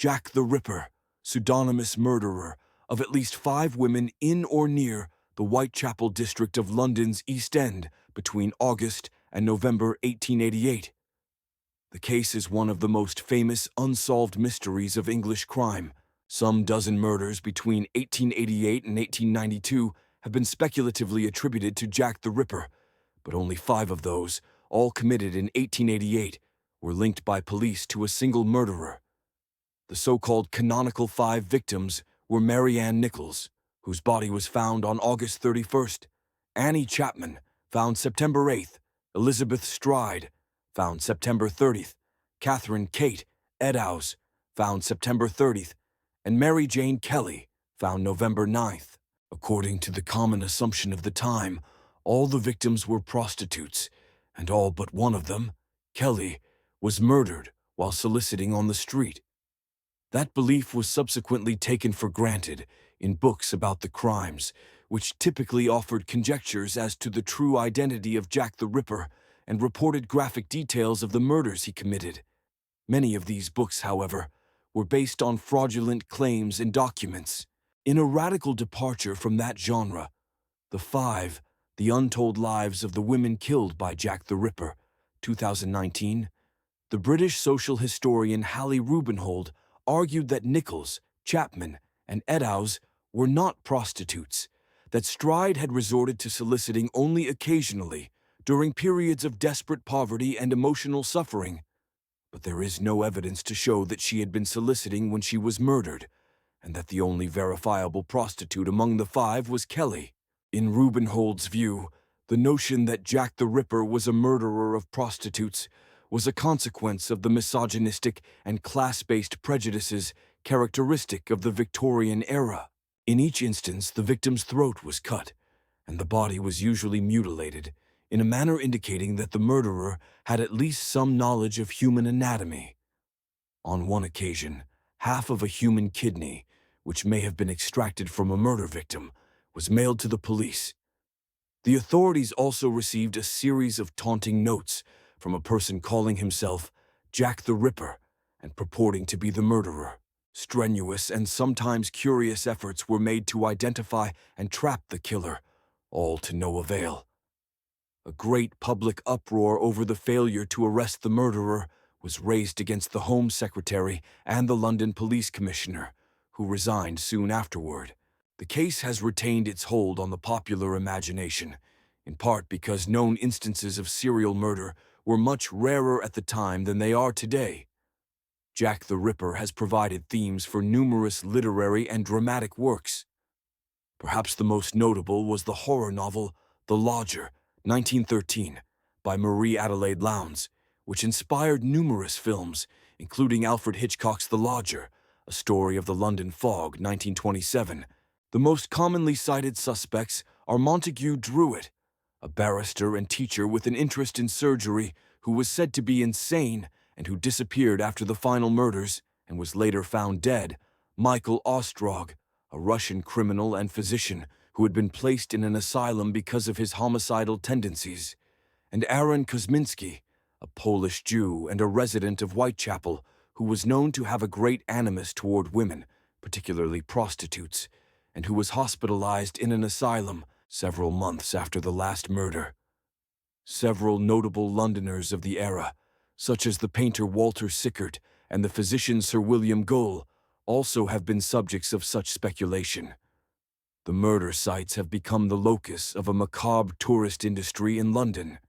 Jack the Ripper, pseudonymous murderer of at least 5 women in or near the Whitechapel district of London's East End between August and November 1888. The case is one of the most famous unsolved mysteries of English crime. Some dozen murders between 1888 and 1892 have been speculatively attributed to Jack the Ripper, but only 5 of those, all committed in 1888, were linked by police to a single murderer. The so-called canonical 5 victims were Mary Ann Nichols, whose body was found on August 31st, Annie Chapman, found September 8th, Elizabeth Stride, found September 30th, Catherine Kate Eddowes, found September 30th, and Mary Jane Kelly, found November 9th. According to the common assumption of the time, all the victims were prostitutes, and all but one of them, Kelly, was murdered while soliciting on the street. That belief was subsequently taken for granted in books about the crimes, which typically offered conjectures as to the true identity of Jack the Ripper and reported graphic details of the murders he committed. Many of these books, however, were based on fraudulent claims and documents. In a radical departure from that genre, The Five, The Untold Lives of the Women Killed by Jack the Ripper, 2019, the British social historian Hallie Rubenhold argued that Nichols, Chapman, and Eddowes were not prostitutes, that Stride had resorted to soliciting only occasionally during periods of desperate poverty and emotional suffering. But there is no evidence to show that she had been soliciting when she was murdered, and that the only verifiable prostitute among the 5 was Kelly. In Rubenhold's view, the notion that Jack the Ripper was a murderer of prostitutes was a consequence of the misogynistic and class-based prejudices characteristic of the Victorian era. In each instance, the victim's throat was cut, and the body was usually mutilated, in a manner indicating that the murderer had at least some knowledge of human anatomy. On one occasion, half of a human kidney, which may have been extracted from a murder victim, was mailed to the police. The authorities also received a series of taunting notes from a person calling himself Jack the Ripper and purporting to be the murderer. Strenuous and sometimes curious efforts were made to identify and trap the killer, all to no avail. A great public uproar over the failure to arrest the murderer was raised against the Home Secretary and the London Police Commissioner, who resigned soon afterward. The case has retained its hold on the popular imagination, in part because known instances of serial murder were much rarer at the time than they are today. Jack the Ripper has provided themes for numerous literary and dramatic works. Perhaps the most notable was the horror novel The Lodger, 1913, by Marie Adelaide Lowndes, which inspired numerous films, including Alfred Hitchcock's The Lodger, A Story of the London Fog, 1927. The most commonly cited suspects are Montague Druitt, a barrister and teacher with an interest in surgery who was said to be insane and who disappeared after the final murders and was later found dead, Michael Ostrog, a Russian criminal and physician who had been placed in an asylum because of his homicidal tendencies, and Aaron Kosminski, a Polish Jew and a resident of Whitechapel who was known to have a great animus toward women, particularly prostitutes, and who was hospitalized in an asylum several months after the last murder. Several notable Londoners of the era, such as the painter Walter Sickert and the physician Sir William Gohl, also have been subjects of such speculation. The murder sites have become the locus of a macabre tourist industry in London.